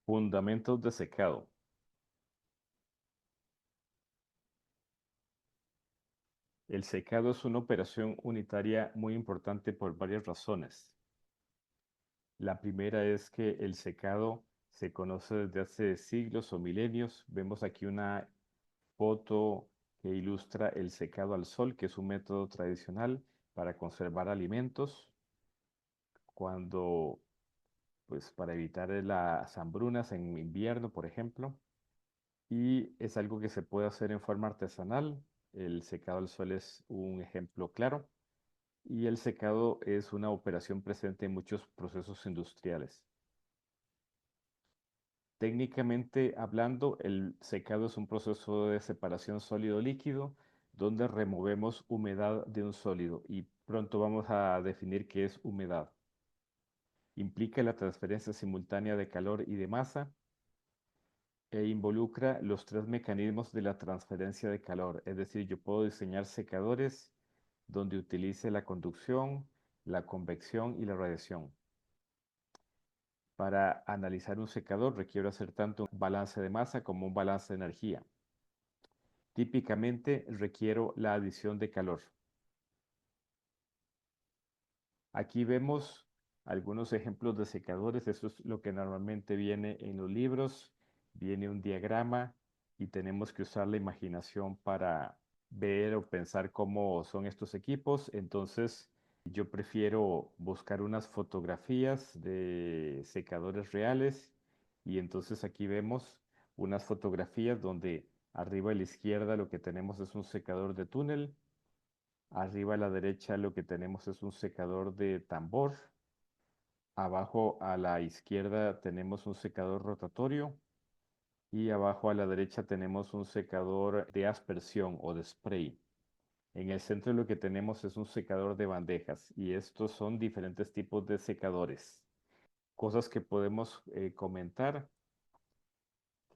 Fundamentos de secado. El secado es una operación unitaria muy importante por varias razones. La primera es que el secado se conoce desde hace siglos o milenios. Vemos aquí una foto que ilustra el secado al sol, que es un método tradicional para conservar alimentos cuando, pues, para evitar las hambrunas en invierno, por ejemplo. Y es algo que se puede hacer en forma artesanal. El secado al sol es un ejemplo claro. Y el secado es una operación presente en muchos procesos industriales. Técnicamente hablando, el secado es un proceso de separación sólido-líquido donde removemos humedad de un sólido y pronto vamos a definir qué es humedad. Implica la transferencia simultánea de calor y de masa e involucra los tres mecanismos de la transferencia de calor. Es decir, yo puedo diseñar secadores donde utilice la conducción, la convección y la radiación. Para analizar un secador requiero hacer tanto un balance de masa como un balance de energía. Típicamente requiero la adición de calor. Aquí vemos algunos ejemplos de secadores. Eso es lo que normalmente viene en los libros. Viene un diagrama y tenemos que usar la imaginación para ver o pensar cómo son estos equipos. Entonces, yo prefiero buscar unas fotografías de secadores reales y entonces aquí vemos unas fotografías donde arriba a la izquierda lo que tenemos es un secador de túnel. Arriba a la derecha lo que tenemos es un secador de tambor. Abajo a la izquierda tenemos un secador rotatorio. Y abajo a la derecha tenemos un secador de aspersión o de spray. En el centro lo que tenemos es un secador de bandejas. Y estos son diferentes tipos de secadores. Cosas que podemos comentar.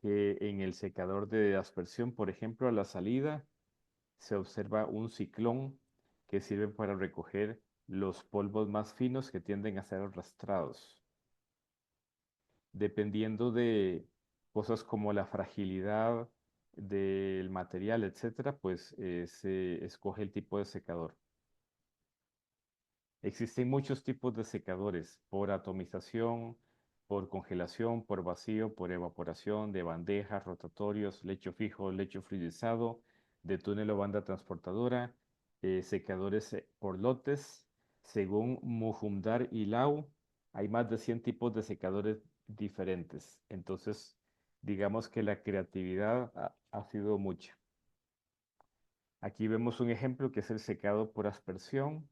Que en el secador de aspersión, por ejemplo, a la salida se observa un ciclón que sirve para recoger los polvos más finos que tienden a ser arrastrados. Dependiendo de cosas como la fragilidad del material, etcétera, pues se escoge el tipo de secador. Existen muchos tipos de secadores, por atomización, por congelación, por vacío, por evaporación, de bandejas, rotatorios, lecho fijo, lecho fluidizado, de túnel o banda transportadora, secadores por lotes. Según Mujumdar y Lau, hay más de 100 tipos de secadores diferentes. Entonces, digamos que la creatividad ha sido mucha. Aquí vemos un ejemplo que es el secado por aspersión,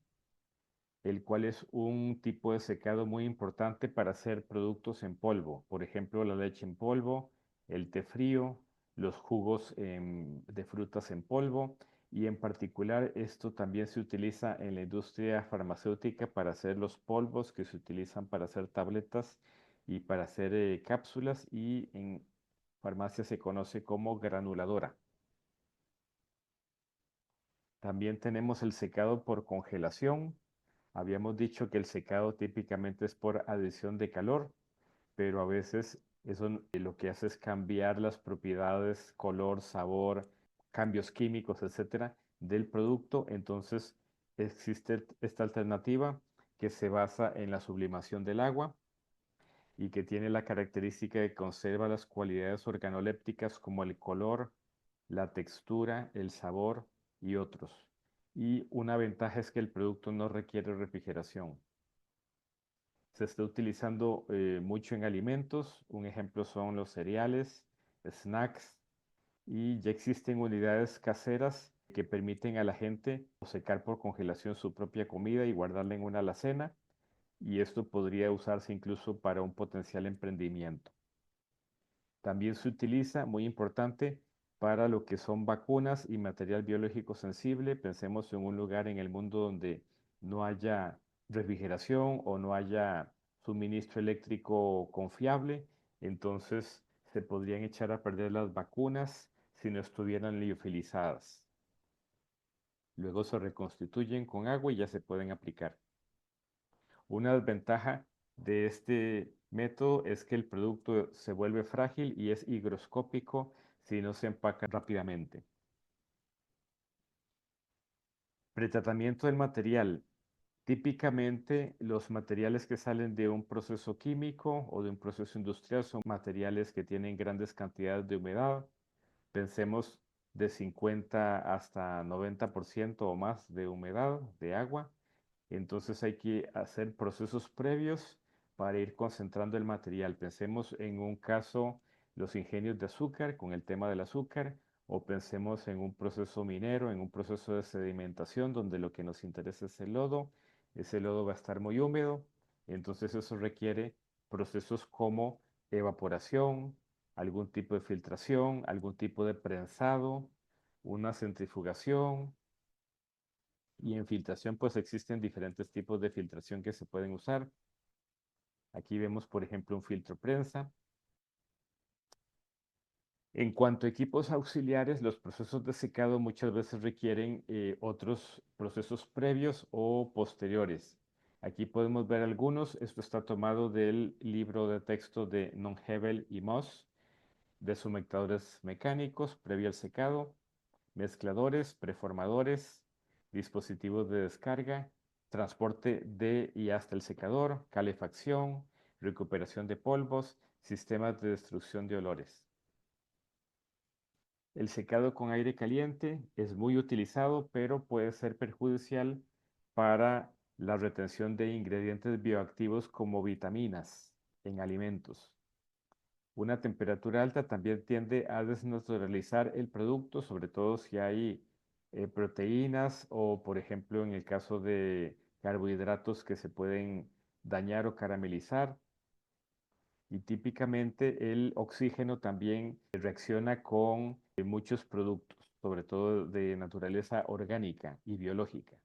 el cual es un tipo de secado muy importante para hacer productos en polvo. Por ejemplo, la leche en polvo, el té frío, los jugos de frutas en polvo. Y en particular esto también se utiliza en la industria farmacéutica para hacer los polvos que se utilizan para hacer tabletas y para hacer cápsulas, y en farmacia se conoce como granuladora. También tenemos el secado por congelación. Habíamos dicho que el secado típicamente es por adición de calor, pero a veces eso lo que hace es cambiar las propiedades, color, sabor, cambios químicos, etcétera, del producto. Entonces existe esta alternativa que se basa en la sublimación del agua y que tiene la característica de que conserva las cualidades organolépticas como el color, la textura, el sabor y otros. Y una ventaja es que el producto no requiere refrigeración. Se está utilizando mucho en alimentos. Un ejemplo son los cereales, snacks, y ya existen unidades caseras que permiten a la gente secar por congelación su propia comida y guardarla en una alacena, y esto podría usarse incluso para un potencial emprendimiento. También se utiliza, muy importante, para lo que son vacunas y material biológico sensible. Pensemos en un lugar en el mundo donde no haya refrigeración o no haya suministro eléctrico confiable. Entonces se podrían echar a perder las vacunas si no estuvieran liofilizadas. Luego se reconstituyen con agua y ya se pueden aplicar. Una desventaja de este método es que el producto se vuelve frágil y es higroscópico si no se empaca rápidamente. Pretratamiento del material. Típicamente los materiales que salen de un proceso químico o de un proceso industrial son materiales que tienen grandes cantidades de humedad. Pensemos de 50 hasta 90% o más de humedad, de agua. Entonces hay que hacer procesos previos para ir concentrando el material. Pensemos en un caso, los ingenios de azúcar, con el tema del azúcar, o pensemos en un proceso minero, en un proceso de sedimentación, donde lo que nos interesa es el lodo. Ese lodo va a estar muy húmedo, entonces eso requiere procesos como evaporación, algún tipo de filtración, algún tipo de prensado, una centrifugación, y en filtración, pues existen diferentes tipos de filtración que se pueden usar. Aquí vemos, por ejemplo, un filtro prensa. En cuanto a equipos auxiliares, los procesos de secado muchas veces requieren otros procesos previos o posteriores. Aquí podemos ver algunos. Esto está tomado del libro de texto de Nonhebel y Moss, deshumectadores mecánicos previo al secado, mezcladores, preformadores, dispositivos de descarga, transporte de y hasta el secador, calefacción, recuperación de polvos, sistemas de destrucción de olores. El secado con aire caliente es muy utilizado, pero puede ser perjudicial para la retención de ingredientes bioactivos como vitaminas en alimentos. Una temperatura alta también tiende a desnaturalizar el producto, sobre todo si hay proteínas o, por ejemplo, en el caso de carbohidratos que se pueden dañar o caramelizar. Y típicamente el oxígeno también reacciona con muchos productos, sobre todo de naturaleza orgánica y biológica.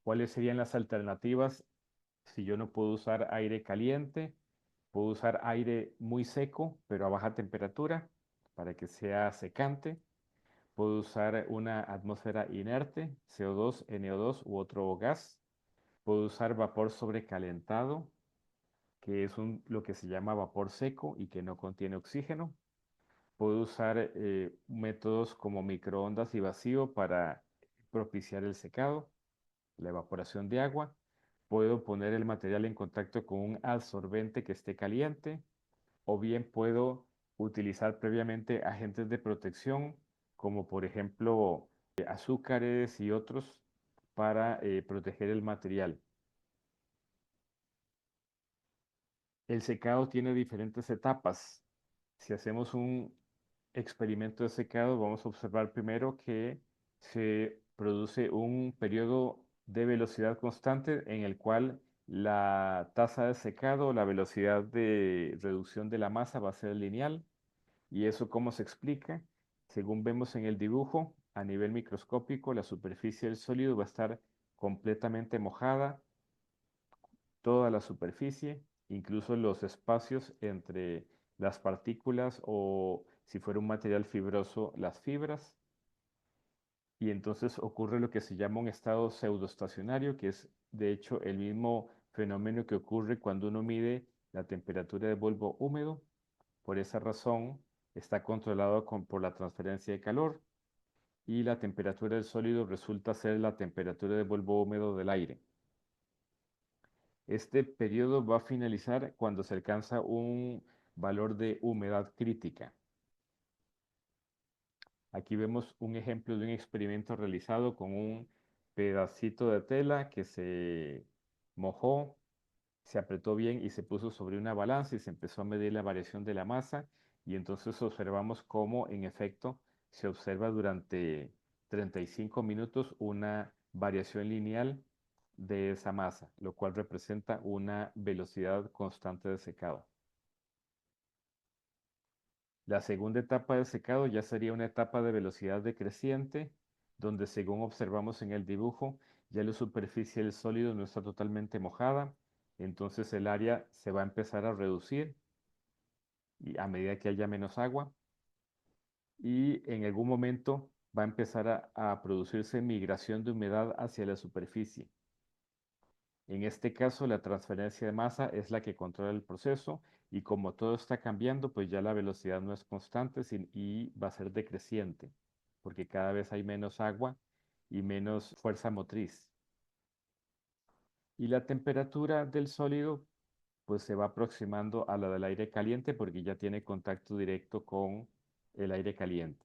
¿Cuáles serían las alternativas si yo no puedo usar aire caliente? Puedo usar aire muy seco, pero a baja temperatura, para que sea secante. Puedo usar una atmósfera inerte, CO2, NO2 u otro gas. Puedo usar vapor sobrecalentado, que es lo que se llama vapor seco y que no contiene oxígeno. Puedo usar métodos como microondas y vacío para propiciar el secado, la evaporación de agua. Puedo poner el material en contacto con un absorbente que esté caliente, o bien puedo utilizar previamente agentes de protección, como por ejemplo azúcares y otros, para proteger el material. El secado tiene diferentes etapas. Si hacemos un experimento de secado, vamos a observar primero que se produce un periodo de velocidad constante en el cual la tasa de secado, la velocidad de reducción de la masa va a ser lineal. ¿Y eso cómo se explica? Según vemos en el dibujo, a nivel microscópico, la superficie del sólido va a estar completamente mojada, toda la superficie, incluso los espacios entre las partículas o si fuera un material fibroso, las fibras. Y entonces ocurre lo que se llama un estado pseudoestacionario, que es de hecho el mismo fenómeno que ocurre cuando uno mide la temperatura de bulbo húmedo. Por esa razón, está controlado por la transferencia de calor y la temperatura del sólido resulta ser la temperatura de bulbo húmedo del aire. Este periodo va a finalizar cuando se alcanza un valor de humedad crítica. Aquí vemos un ejemplo de un experimento realizado con un pedacito de tela que se mojó, se apretó bien y se puso sobre una balanza y se empezó a medir la variación de la masa, y entonces observamos cómo en efecto se observa durante 35 minutos una variación lineal de esa masa, lo cual representa una velocidad constante de secado. La segunda etapa de secado ya sería una etapa de velocidad decreciente, donde según observamos en el dibujo, ya la superficie del sólido no está totalmente mojada, entonces el área se va a empezar a reducir y a medida que haya menos agua, y en algún momento va a empezar a producirse migración de humedad hacia la superficie. En este caso, la transferencia de masa es la que controla el proceso y como todo está cambiando, pues ya la velocidad no es constante y va a ser decreciente, porque cada vez hay menos agua y menos fuerza motriz. Y la temperatura del sólido, pues se va aproximando a la del aire caliente porque ya tiene contacto directo con el aire caliente.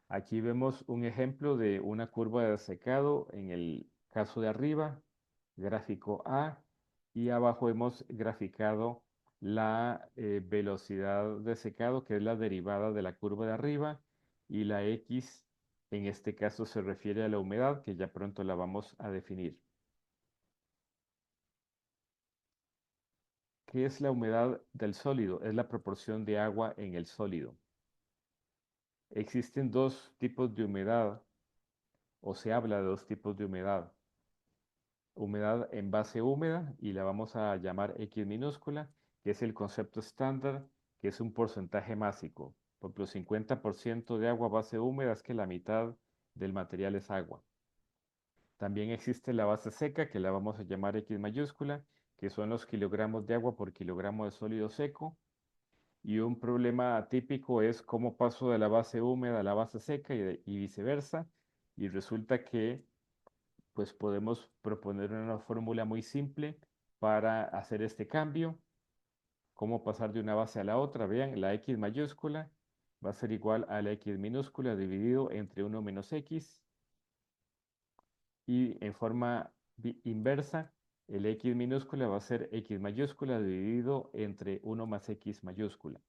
Aquí vemos un ejemplo de una curva de secado en el caso de arriba, gráfico A, y abajo hemos graficado la velocidad de secado, que es la derivada de la curva de arriba, y la X en este caso se refiere a la humedad, que ya pronto la vamos a definir. ¿Qué es la humedad del sólido? Es la proporción de agua en el sólido. Existen dos tipos de humedad, o se habla de dos tipos de humedad. Humedad en base húmeda, y la vamos a llamar X minúscula, que es el concepto estándar, que es un porcentaje másico. Por ejemplo, 50% de agua base húmeda es que la mitad del material es agua. También existe la base seca, que la vamos a llamar X mayúscula, que son los kilogramos de agua por kilogramo de sólido seco. Y un problema típico es cómo paso de la base húmeda a la base seca y viceversa. Y resulta que pues podemos proponer una fórmula muy simple para hacer este cambio. Cómo pasar de una base a la otra. Vean, la X mayúscula va a ser igual a la X minúscula dividido entre 1 menos X. Y en forma inversa, el X minúscula va a ser X mayúscula dividido entre 1 más X mayúscula.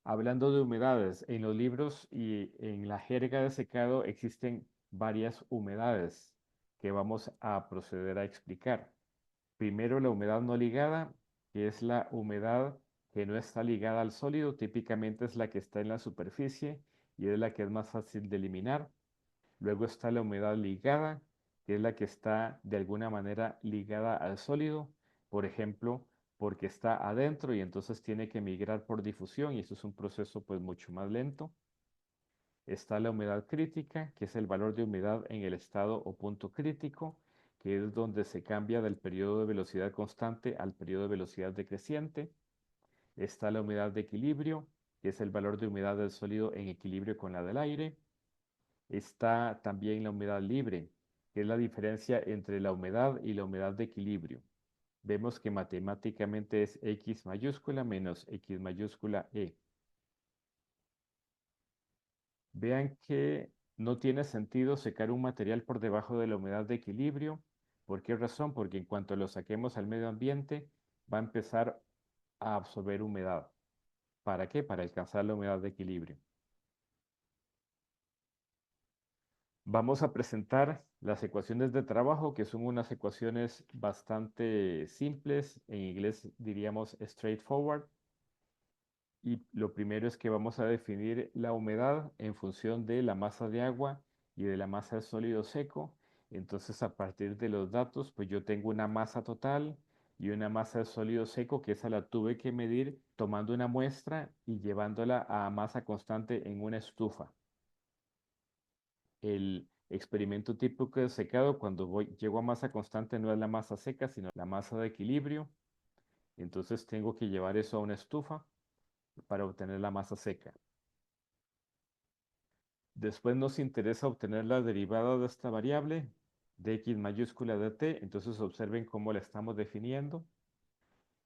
Hablando de humedades, en los libros y en la jerga de secado existen varias humedades que vamos a proceder a explicar. Primero, la humedad no ligada, que es la humedad que no está ligada al sólido, típicamente es la que está en la superficie y es la que es más fácil de eliminar. Luego está la humedad ligada, que es la que está de alguna manera ligada al sólido, por ejemplo, porque está adentro y entonces tiene que migrar por difusión y eso es un proceso pues mucho más lento. Está la humedad crítica, que es el valor de humedad en el estado o punto crítico, que es donde se cambia del periodo de velocidad constante al periodo de velocidad decreciente. Está la humedad de equilibrio, que es el valor de humedad del sólido en equilibrio con la del aire. Está también la humedad libre, que es la diferencia entre la humedad y la humedad de equilibrio. Vemos que matemáticamente es X mayúscula menos X mayúscula E. Vean que no tiene sentido secar un material por debajo de la humedad de equilibrio. ¿Por qué razón? Porque en cuanto lo saquemos al medio ambiente, va a empezar a absorber humedad. ¿Para qué? Para alcanzar la humedad de equilibrio. Vamos a presentar las ecuaciones de trabajo, que son unas ecuaciones bastante simples, en inglés diríamos straightforward. Y lo primero es que vamos a definir la humedad en función de la masa de agua y de la masa de sólido seco. Entonces, a partir de los datos, pues yo tengo una masa total y una masa de sólido seco, que esa la tuve que medir tomando una muestra y llevándola a masa constante en una estufa. El experimento típico de secado, cuando llego a masa constante, no es la masa seca, sino la masa de equilibrio. Entonces tengo que llevar eso a una estufa para obtener la masa seca. Después nos interesa obtener la derivada de esta variable, de x mayúscula de t. Entonces observen cómo la estamos definiendo.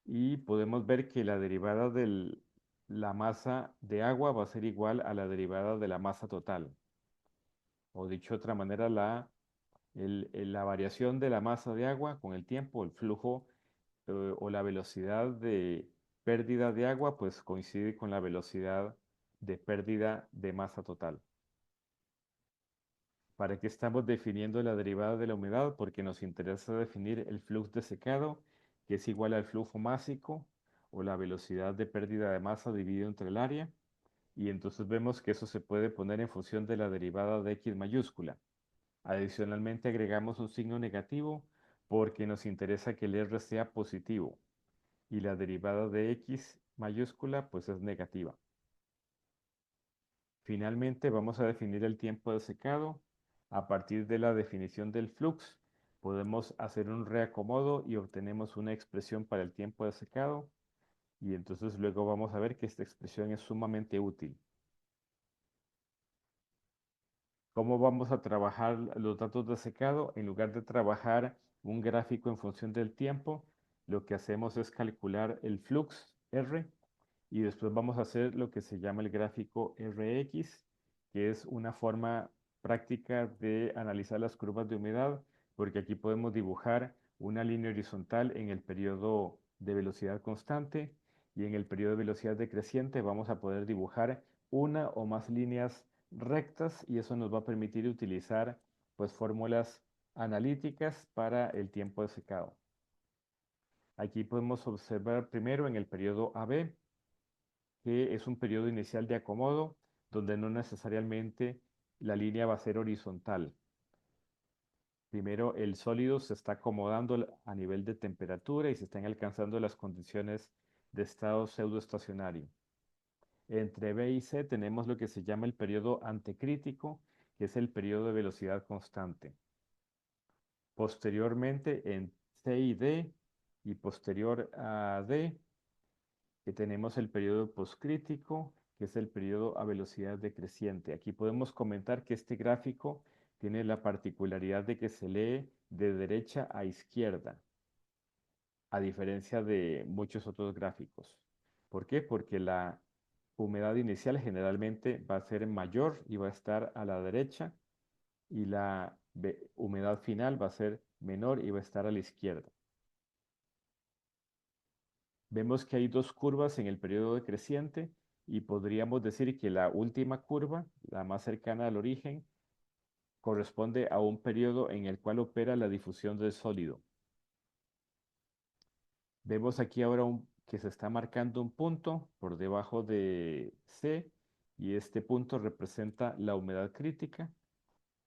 Y podemos ver que la derivada de la masa de agua va a ser igual a la derivada de la masa total. O dicho de otra manera, la variación de la masa de agua con el tiempo, el flujo o la velocidad de pérdida de agua, pues coincide con la velocidad de pérdida de masa total. ¿Para qué estamos definiendo la derivada de la humedad? Porque nos interesa definir el flujo de secado, que es igual al flujo másico o la velocidad de pérdida de masa dividido entre el área. Y entonces vemos que eso se puede poner en función de la derivada de x mayúscula. Adicionalmente agregamos un signo negativo porque nos interesa que el R sea positivo y la derivada de x mayúscula pues es negativa. Finalmente vamos a definir el tiempo de secado. A partir de la definición del flux, podemos hacer un reacomodo y obtenemos una expresión para el tiempo de secado. Y entonces luego vamos a ver que esta expresión es sumamente útil. ¿Cómo vamos a trabajar los datos de secado? En lugar de trabajar un gráfico en función del tiempo, lo que hacemos es calcular el flux R y después vamos a hacer lo que se llama el gráfico Rx, que es una forma práctica de analizar las curvas de humedad, porque aquí podemos dibujar una línea horizontal en el periodo de velocidad constante y en el periodo de velocidad decreciente vamos a poder dibujar una o más líneas rectas y eso nos va a permitir utilizar pues fórmulas analíticas para el tiempo de secado. Aquí podemos observar primero en el periodo AB, que es un periodo inicial de acomodo, donde no necesariamente la línea va a ser horizontal. Primero el sólido se está acomodando a nivel de temperatura y se están alcanzando las condiciones de estado pseudoestacionario. Entre B y C tenemos lo que se llama el periodo antecrítico, que es el periodo de velocidad constante. Posteriormente en C y D y posterior a D que tenemos el periodo poscrítico, que es el periodo a velocidad decreciente. Aquí podemos comentar que este gráfico tiene la particularidad de que se lee de derecha a izquierda, a diferencia de muchos otros gráficos. ¿Por qué? Porque la humedad inicial generalmente va a ser mayor y va a estar a la derecha y la humedad final va a ser menor y va a estar a la izquierda. Vemos que hay dos curvas en el periodo decreciente y podríamos decir que la última curva, la más cercana al origen, corresponde a un periodo en el cual opera la difusión del sólido. Vemos aquí ahora que se está marcando un punto por debajo de C y este punto representa la humedad crítica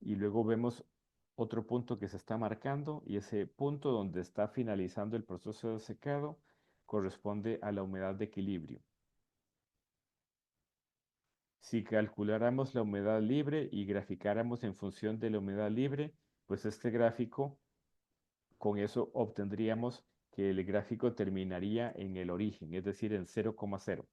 y luego vemos otro punto que se está marcando y ese punto donde está finalizando el proceso de secado corresponde a la humedad de equilibrio. Si calculáramos la humedad libre y graficáramos en función de la humedad libre, pues este gráfico, con eso obtendríamos que el gráfico terminaría en el origen, es decir, en 0,0.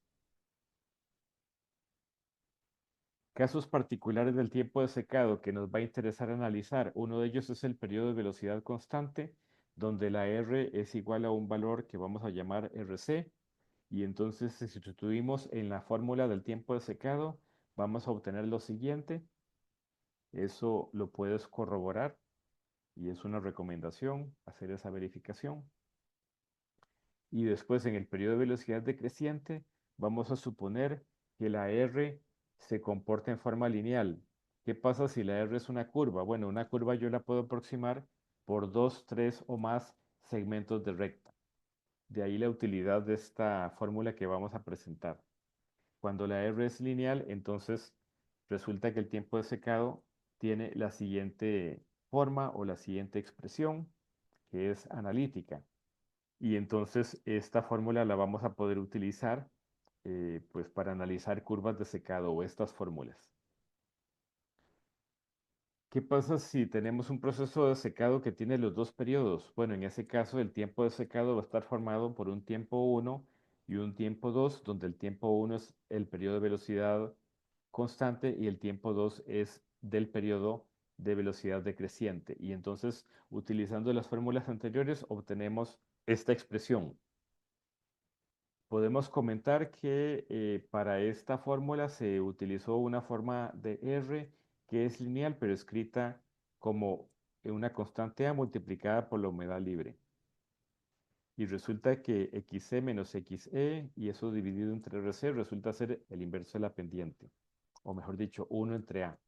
Casos particulares del tiempo de secado que nos va a interesar analizar. Uno de ellos es el periodo de velocidad constante, donde la R es igual a un valor que vamos a llamar RC. Y entonces, si sustituimos en la fórmula del tiempo de secado, vamos a obtener lo siguiente. Eso lo puedes corroborar y es una recomendación hacer esa verificación. Y después en el periodo de velocidad decreciente vamos a suponer que la R se comporta en forma lineal. ¿Qué pasa si la R es una curva? Bueno, una curva yo la puedo aproximar por 2, 3 o más segmentos de recta. De ahí la utilidad de esta fórmula que vamos a presentar. Cuando la R es lineal, entonces resulta que el tiempo de secado tiene la siguiente forma o la siguiente expresión, que es analítica. Y entonces esta fórmula la vamos a poder utilizar pues para analizar curvas de secado o estas fórmulas. ¿Qué pasa si tenemos un proceso de secado que tiene los dos periodos? Bueno, en ese caso el tiempo de secado va a estar formado por un tiempo 1 y un tiempo 2, donde el tiempo 1 es el periodo de velocidad constante y el tiempo 2 es del periodo de velocidad decreciente. Y entonces, utilizando las fórmulas anteriores, obtenemos esta expresión. Podemos comentar que para esta fórmula se utilizó una forma de R que es lineal, pero escrita como una constante A multiplicada por la humedad libre. Y resulta que XC menos XE y eso dividido entre RC resulta ser el inverso de la pendiente, o mejor dicho, 1 entre A.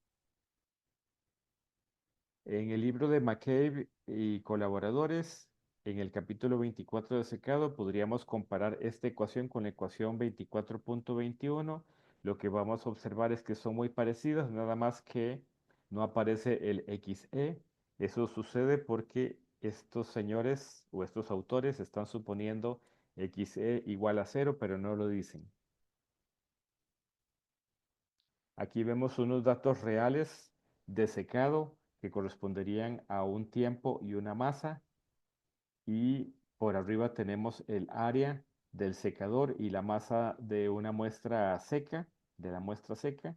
En el libro de McCabe y colaboradores, en el capítulo 24 de secado, podríamos comparar esta ecuación con la ecuación 24.21. Lo que vamos a observar es que son muy parecidas, nada más que no aparece el XE. Eso sucede porque estos señores o estos autores están suponiendo XE igual a 0, pero no lo dicen. Aquí vemos unos datos reales de secado que corresponderían a un tiempo y una masa, y por arriba tenemos el área del secador y la masa de una muestra seca, de la muestra seca.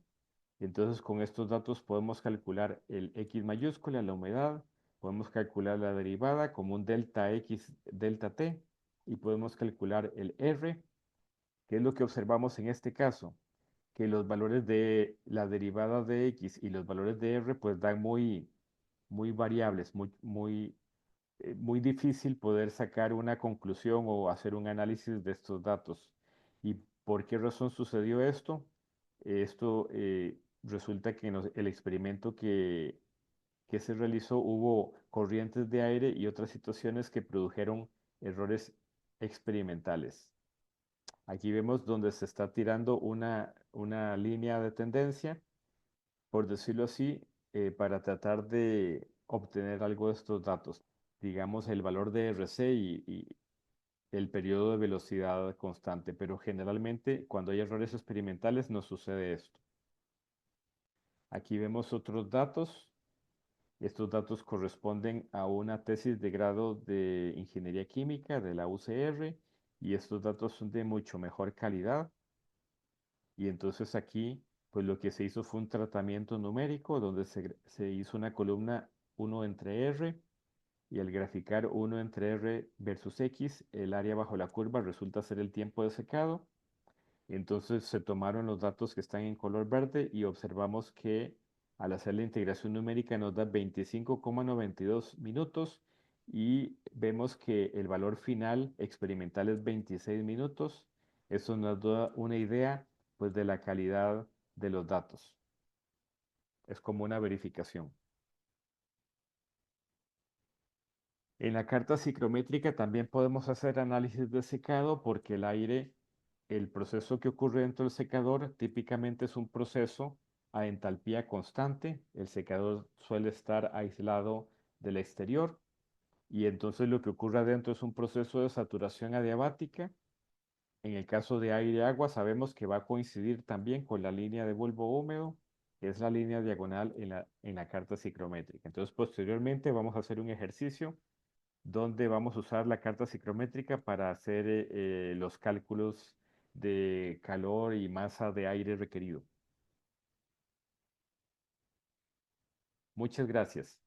Entonces, con estos datos podemos calcular el X mayúscula, la humedad, podemos calcular la derivada como un delta X, delta T, y podemos calcular el R. ¿Qué es lo que observamos en este caso? Que los valores de la derivada de X y los valores de R pues dan muy variables, muy difícil poder sacar una conclusión o hacer un análisis de estos datos. ¿Y por qué razón sucedió esto? Esto resulta que en el experimento que se realizó hubo corrientes de aire y otras situaciones que produjeron errores experimentales. Aquí vemos donde se está tirando una línea de tendencia, por decirlo así, para tratar de obtener algo de estos datos. Digamos el valor de RC y el periodo de velocidad constante, pero generalmente cuando hay errores experimentales no sucede esto. Aquí vemos otros datos. Estos datos corresponden a una tesis de grado de Ingeniería Química de la UCR, y estos datos son de mucho mejor calidad. Y entonces aquí, pues lo que se hizo fue un tratamiento numérico donde se hizo una columna 1 entre R, y al graficar 1 entre R versus X, el área bajo la curva resulta ser el tiempo de secado. Entonces se tomaron los datos que están en color verde y observamos que al hacer la integración numérica nos da 25,92 minutos, y vemos que el valor final experimental es 26 minutos. Eso nos da una idea pues de la calidad de los datos. Es como una verificación. En la carta psicométrica también podemos hacer análisis de secado, porque el aire, el proceso que ocurre dentro del secador típicamente es un proceso a entalpía constante. El secador suele estar aislado del exterior, y entonces lo que ocurre adentro es un proceso de saturación adiabática. En el caso de aire-agua sabemos que va a coincidir también con la línea de bulbo húmedo, que es la línea diagonal en la carta psicométrica. Entonces posteriormente vamos a hacer un ejercicio donde vamos a usar la carta psicométrica para hacer los cálculos de calor y masa de aire requerido. Muchas gracias.